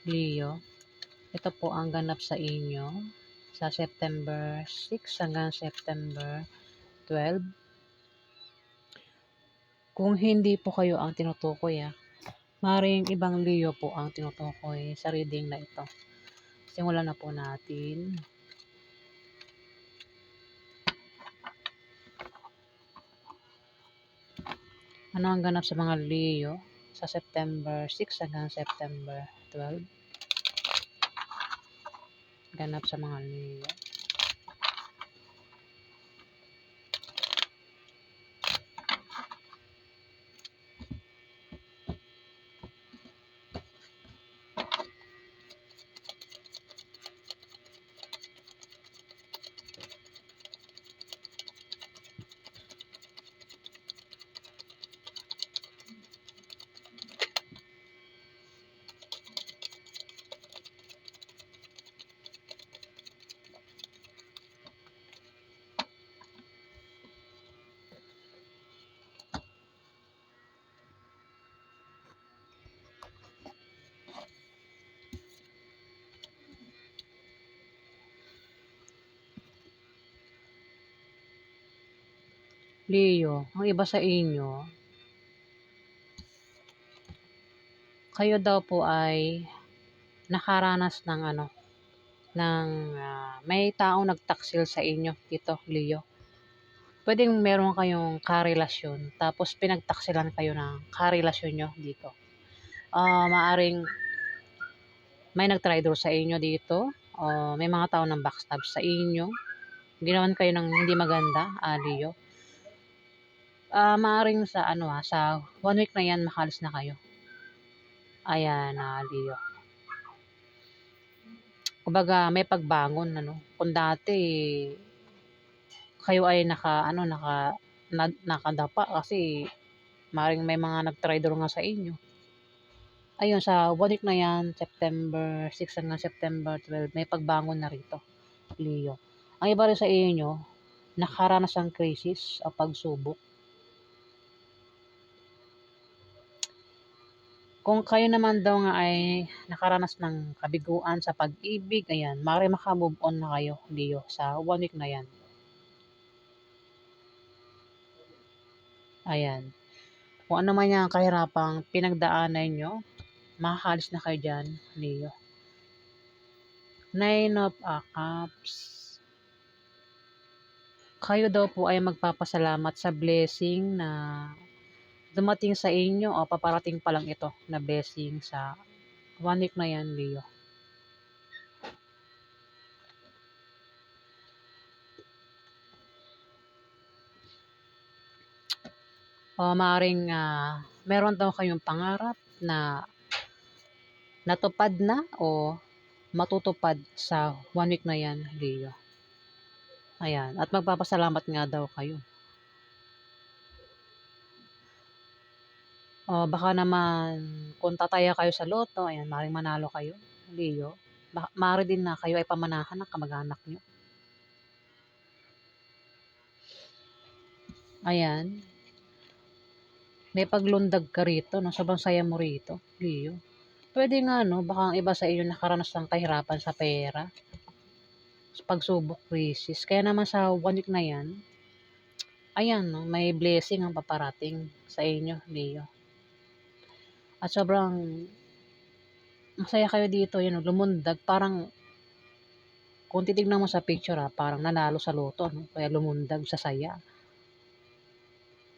Leo, ito po ang ganap sa inyo sa September 6 hanggang September 12. Kung hindi po kayo ang tinutukoy, maaaring ibang Leo po ang tinutukoy sa reading na ito. Simulan na po natin. Ano ang ganap sa mga Leo sa September 6 hanggang September 12? Ganap sa mga Leo. Leo, ang iba sa inyo, kayo daw po ay nakaranas ng may taong nagtaksil sa inyo dito, Leo. Pwedeng meron kayong karelasyon, tapos pinagtaksilan kayo ng karelasyon nyo dito. Maaring may nag-traitor sa inyo dito, o may mga tao ng backstab sa inyo. Ginawan kayo ng hindi maganda, Leo. Maaring sa 1 week na yan, makalis na kayo. Ayan, Leo. Kumbaga, may pagbangon, Kung dati, kayo ay nakadapa kasi maring may mga nag-traitor nga sa inyo. Ayun, sa 1 week na yan, September 6 hanggang September 12, may pagbangon na rito, Leo. Ang iba rin sa inyo, nakaranas ng crisis o pagsubok. Kung kayo naman daw nga ay nakaranas ng kabiguan sa pag-ibig, ayan, maaari maka-move on na kayo, Leo, sa 1 week na yan. Ayan. Kung ano man yung kahirapang pinagdaanan nyo, makakalis na kayo dyan, Leo. 9 of Cups. Kayo daw po ay magpapasalamat sa blessing na dumating sa inyo o paparating pa lang ito na blessing sa 1 week na yan, Leo. O maaaring meron daw kayong pangarap na natupad na o matutupad sa 1 week na yan, Leo. Ayan. At magpapasalamat nga daw kayo. O baka naman kung tataya kayo sa loto, ayan, maaaring manalo kayo, Leo. Maaari din na kayo ay pamanahan ng kamag-anak nyo. Ayan. May paglundag ka rito, sobrang saya mo rito, Leo. Pwede nga, baka ang iba sa inyo nakaranas ng kahirapan sa pera, sa pagsubok, crisis. Kaya naman sa 1 week na yan, ayan, may blessing ang paparating sa inyo, Leo. At sobrang masaya kayo dito, lumundag, parang kung titignan mo sa picture, parang nanalo sa loto, kaya lumundag sa saya.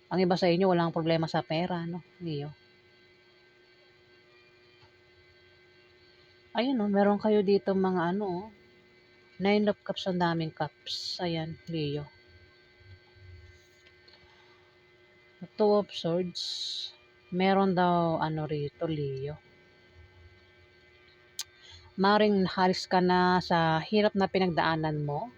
Ang iba sa inyo, walang problema sa pera, Leo. Ayun, meron kayo dito mga 9 of Cups, ang daming cups. Ayan, Leo. 2 of Swords. Meron daw rito, Leo. Maring halis ka na sa hirap na pinagdaanan mo.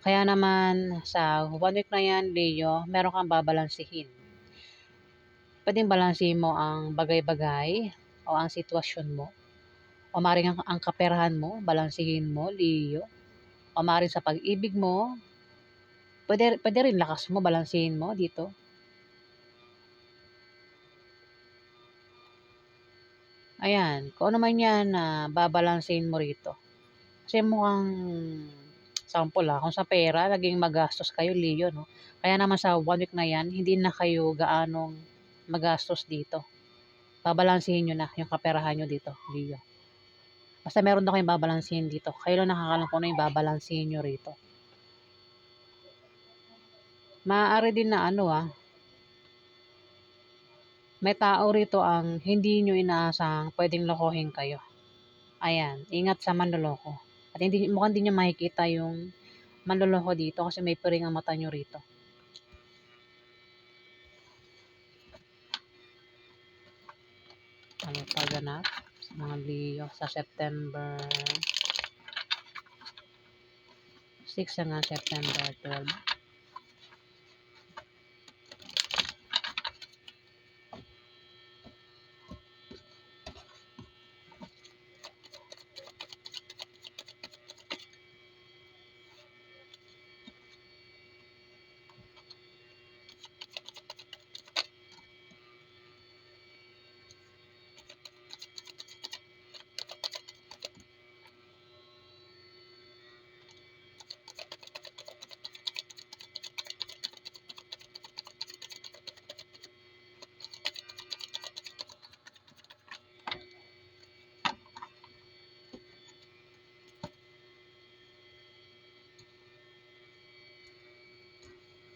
Kaya naman sa 1 week na yan, Leo, meron kang babalansihin. Pwedeng balansihin mo ang bagay-bagay o ang sitwasyon mo. O maring ang kaperahan mo, balansihin mo, Leo. O maring sa pag-ibig mo, pwede rin lakas mo, balansihin mo dito. Ayan, kung ano man yan na babalansehin mo rito. Kasi mukhang sample kung sa pera naging magastos kayo, Leo, no? Kaya naman sa 1 week na yan, hindi na kayo gaanong magastos dito. Babalansehin nyo na yung kaperahan nyo dito, Leo. Basta meron na kayong babalansehin dito. Kayo lang nakakalam kung ano yung babalansehin nyo rito. Maaari din na may tao rito ang hindi nyo inaasang pwedeng lokohin kayo. Ayan, ingat sa manloloko. At hindi, mukhang hindi nyo makikita yung manloloko dito kasi may piring ang mata nyo rito. Ano pa ganap sa mga Leo sa September 6 hanggang September 12.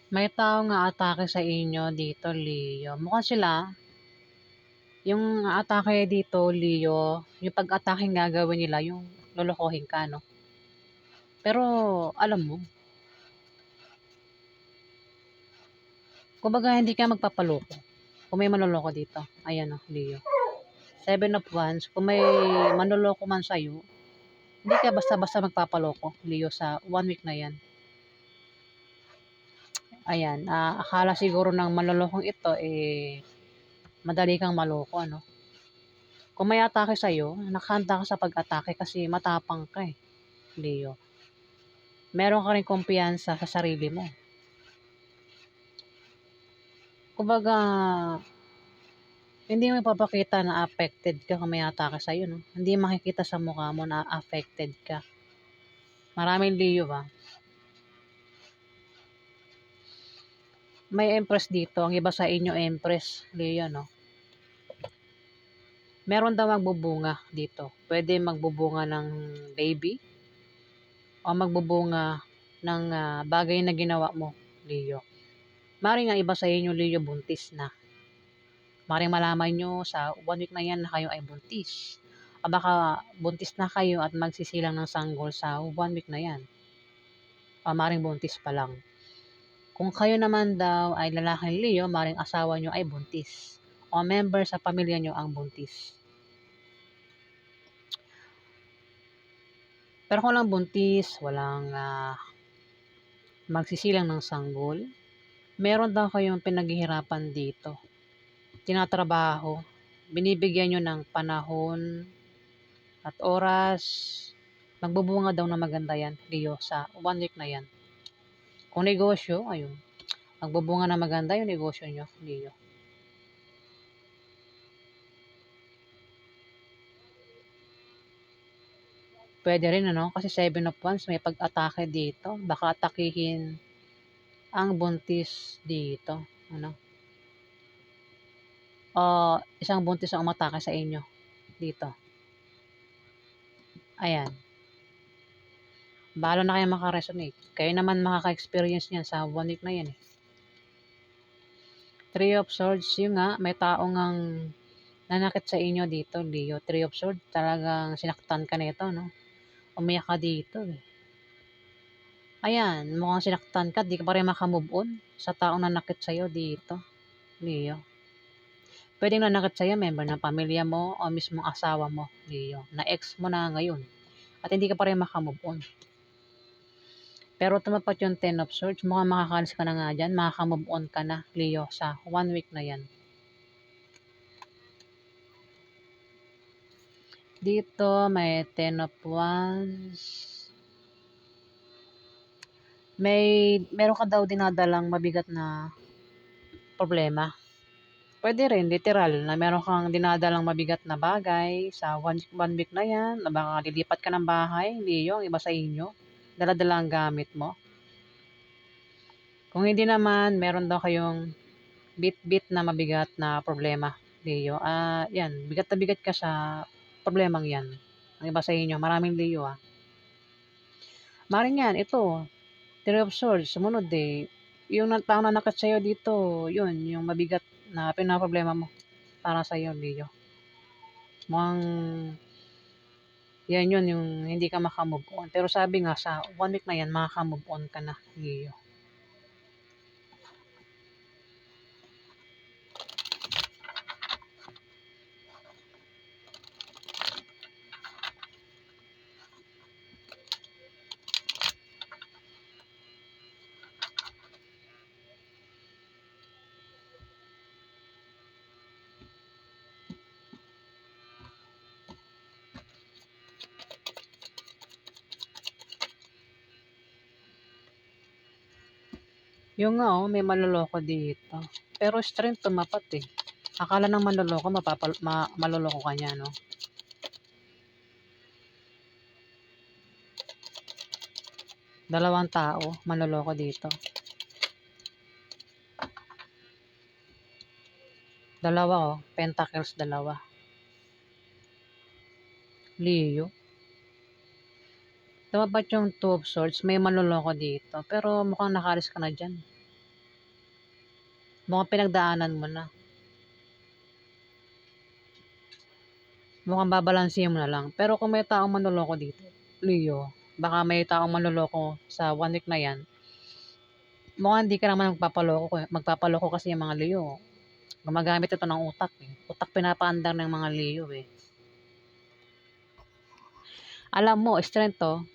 May tao nga atake sa inyo dito, Leo. Mukhang sila, yung atake dito, Leo, yung pag-atake gagawin nila, yung lolokohin ka, no? Pero, alam mo, kumbaga hindi ka magpapaloko. Kung may manloloko dito, ayan o, Leo. 7 of Wands, kung may manloloko man sa'yo, hindi ka basta-basta magpapaloko, Leo, sa 1 week na yan. Ayan, akala siguro ng manlolokong ito, madali kang maloko, ano? Kung may atake sa'yo, nakahanda ka sa pag-atake kasi matapang ka Leo. Meron ka rin kumpiyansa sa sarili mo. Kumbaga, hindi mo ipapakita na affected ka kung may atake sa'yo, no? Hindi makikita sa mukha mo na affected ka. Maraming Leo ba? May Empress dito. Ang iba sa inyo Empress, Leo, no? Meron daw magbubunga dito. Pwede magbubunga ng baby o magbubunga ng bagay na ginawa mo, Leo. Mari nga iba sa inyo, Leo, buntis na. Maring malaman nyo sa 1 week na yan na kayo ay buntis. O baka buntis na kayo at magsisilang ng sanggol sa 1 week na yan. O maring buntis pa lang. Kung kayo naman daw ay lalaking Leo, maring asawa nyo ay buntis. O member sa pamilya nyo ang buntis. Pero kung lang buntis, walang magsisilang ng sanggol, meron daw kayong pinaghihirapan dito. Tinatrabaho, binibigyan nyo ng panahon at oras, magbubunga daw na maganda yan, Leo, sa 1 week na yan. Kung negosyo, ayun, magbubunga na maganda yung negosyo nyo, Leo. Pwede rin, kasi 7 of Wands, may pag-atake dito. Baka atakihin ang buntis dito, O isang buntis ang umatake sa inyo dito. Ayan. Bahala na kayo makaresonate. Kayo naman makaka-experience niyan sa 1 week na yan 3 of Swords, yun nga, may tao ngang nanakit sa inyo dito, Leo. 3 of Swords, talagang sinaktan ka nito, no? Umiyak ka dito, Ayan, mukhang sinaktan ka, di ka pa rin makamove on sa taong nanakit sa'yo dito, Leo. Pwedeng nanakit sa'yo, member ng pamilya mo o mismong asawa mo, Leo, na ex mo na ngayon. At hindi ka pa rin makamove on. Pero tumapat yung 10 of Swords, mukhang makakalis ka na nga dyan, makakamove on ka na, Leo, sa 1 week na yan. Dito, may 10 of Wands. Meron ka daw dinadalang mabigat na problema. Puwede rin literal na meron kang dinadalang mabigat na bagay sa one week na 'yan na baka lilipat ka ng bahay, Leo, ang iba sa inyo. Dala-dala ang gamit mo. Kung hindi naman meron daw kayong bit-bit na mabigat na problema, Leo, 'yan bigat na bigat ka sa problemang 'yan. Ang iba sa inyo, maraming Leo, Maaaring 'yan, ito, Three of Swords, sumunod, yung taong nanakit sa'yo dito, yun, yung mabigat na pinoproblema mo para sa'yo, Leo. Mukhang 'yan yun, yung hindi ka maka-move on. Pero sabi nga sa one week na 'yan, makaka-move on ka na, Leo. Yung nga, may manloloko dito. Pero strength tumapat, Akala ng manloloko maloloko ka niya, 'no? Dalawang tao manloloko dito. Dalawa, Pentacles, dalawa. Leo. Tumapat yung Two of Swords, may manloloko dito. Pero mukhang nakalis ka na dyan. Mukhang pinagdaanan mo na. Mukhang babalansin mo na lang. Pero kung may taong manloloko dito, Leo, baka may taong manloloko sa one week na yan. Mukhang hindi ka naman magpapaloko kasi yung mga Leo. Gumagamit ito ng utak, Utak pinapaandar ng mga Leo, Alam mo, strength to.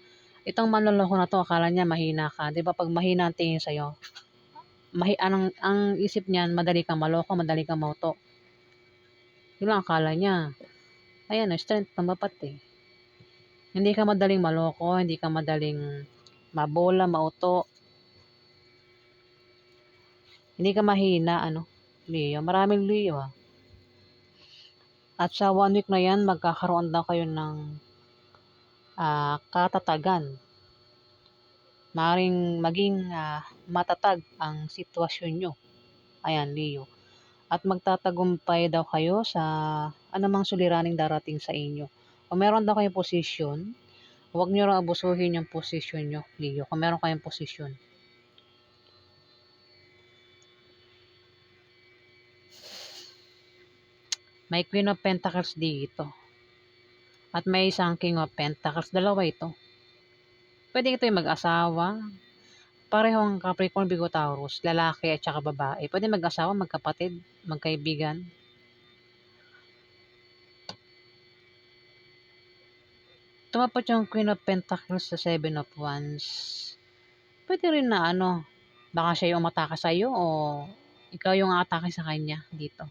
Itong manloloko na to, akala niya mahina ka. 'Di ba pag mahina ang tingin sa'yo, ang isip niyan, madali kang maloko, madali kang mauto. Yun lang akala niya. Ayan, strength tumapat, Hindi ka madaling maloko, hindi ka madaling mabola, mauto. Hindi ka mahina, Leo. Maraming Leo, At sa one week na yan, magkakaroon daw kayo ng katatagan. Maring maging matatag ang sitwasyon nyo. Ayan, Leo. At magtatagumpay daw kayo sa anumang suliraning darating sa inyo. Kung meron daw kayong posisyon, huwag nyo lang abusuhin yung posisyon nyo, Leo. Kung meron kayong posisyon. May Queen of Pentacles dito. At may isang King of Pentacles. Dalawa ito. Pwede ito yung mag-asawa. Parehong Capricorn, Virgo, Taurus. Lalaki at saka babae. Pwede mag-asawa, magkapatid, magkaibigan. Tumapat yung Queen of Pentacles sa Seven of Wands. Pwede rin na baka siya yung umatake sa'yo o ikaw yung atake sa kanya dito.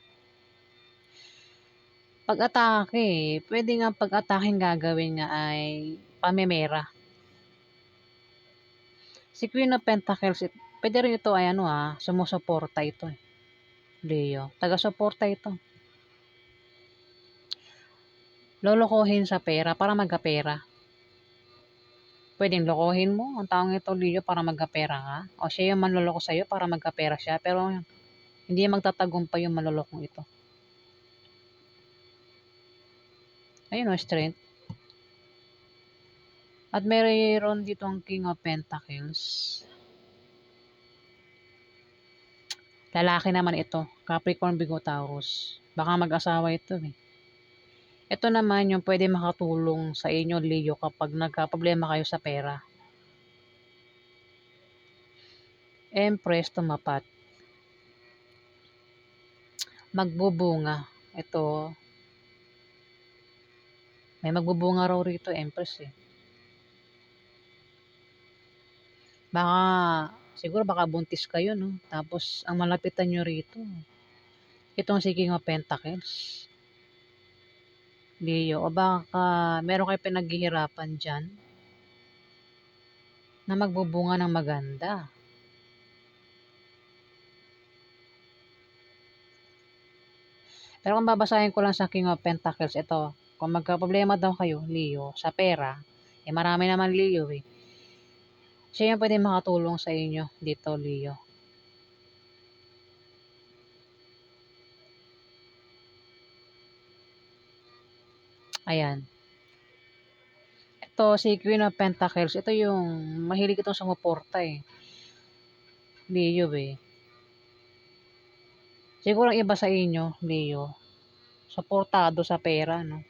Pag-atake, pwede nga pag-ataking gagawin nga ay pamemera. Si Queen of Pentacles, pwede rin ito ay sumusuporta ito, Leo. Taga-suporta ito. Lolokohin sa pera para magkapera. Pwedeng lokohin mo ang taong ito, Leo, para magkapera ka. O siya yung manloloko sa'yo para magkapera siya. Pero hindi magtatagumpay yung manlolokong ito. Ayun, strength. At mayroon ditong King of Pentacles. Lalaki naman ito. Capricorn, Virgo, Taurus. Baka mag-asawa ito, Ito naman yung pwede makatulong sa inyo, Leo, kapag nagka-problema kayo sa pera. Empress, tumapat. Magbubunga. Ito. May magbubunga raw rito, Empress, Baka, siguro baka buntis kayo, no? Tapos, ang malapitan nyo rito, itong si King of Pentacles. Leo, o baka meron kayo pinaghihirapan dyan na magbubunga ng maganda. Pero kung babasahin ko lang sa King of Pentacles, ito, kung magka-problema daw kayo, Leo, sa pera, eh marami naman Leo eh. Siya yung pwede makatulong sa inyo dito, Leo. Ayan. Ito, si Queen of Pentacles, ito yung mahilig itong sumuporta eh. Leo eh. Siguro ang iba sa inyo, Leo, suportado sa pera, no?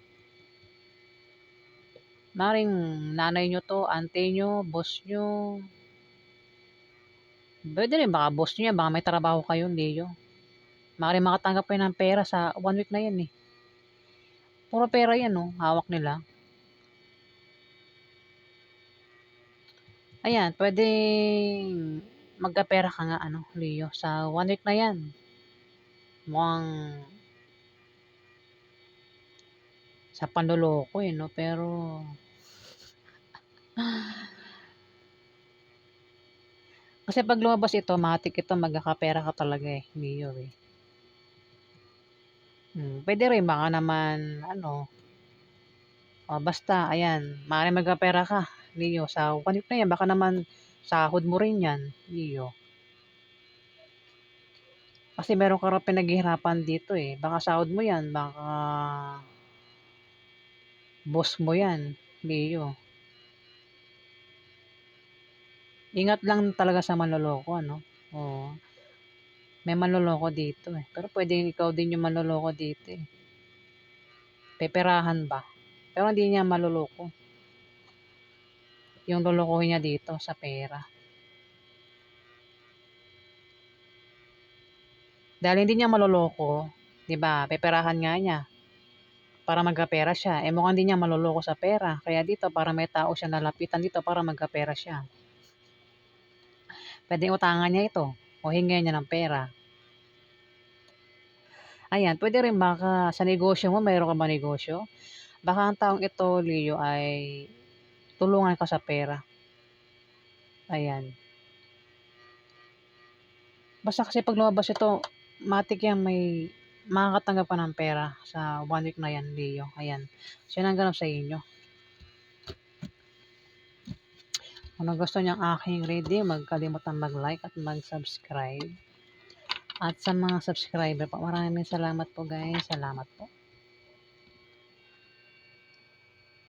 Maring nanay nyo to, ante nyo, boss nyo. Pwede rin, baka boss nyo yan, baka may trabaho kayo, Leo. Maring makatanggap kayo ng pera sa 1 week na yan eh. Puro pera yan, no? Hawak nila. Ayan, pwedeng magkapera ka nga, ano, Leo, sa 1 week na yan. Mukhang sa panloloko eh, no? Pero, kasi pag lumabas ito, matik ito, magkakapera ka talaga eh, Leo eh. Pwede rin, baka naman, ano, basta, ayan, maaaring magkapera ka, Leo, sa 1 week na yan, baka naman, sahod mo rin yan, Leo. Kasi meron ka rin pinaghihirapan dito eh, baka sahod mo yan, baka boss mo yan, Leo. Ingat lang talaga sa manloloko, ano? Oo. May manloloko dito eh. Pero pwedeng ikaw din yung manloloko dito eh. Peperahan ba? Pero hindi niya maloloko. Yung lolokohin niya dito sa pera. Dahil hindi niya maloloko, 'di ba? Peperahan nga niya para magkapera siya. Eh mukhang hindi niya maloloko sa pera. Kaya dito para may tao siya nalapitan dito para magkapera siya. Pwedeng utangan niya ito o hinggan niya ng pera. Ayan, pwede rin baka sa negosyo mo, mayroon ka ba negosyo? Baka ang taong ito, Leo, ay tulungan ka sa pera. Ayan. Basta kasi pag lumabas ito, matik yan may makakatanggap ka ng pera sa 1 week na yan, Leo. Ayan. So, yan ang ganap sa inyo. Kung gusto niyo ang aking reading, magkalimutan mag-like at mag-subscribe. At sa mga subscriber po, maraming salamat po guys. Salamat po.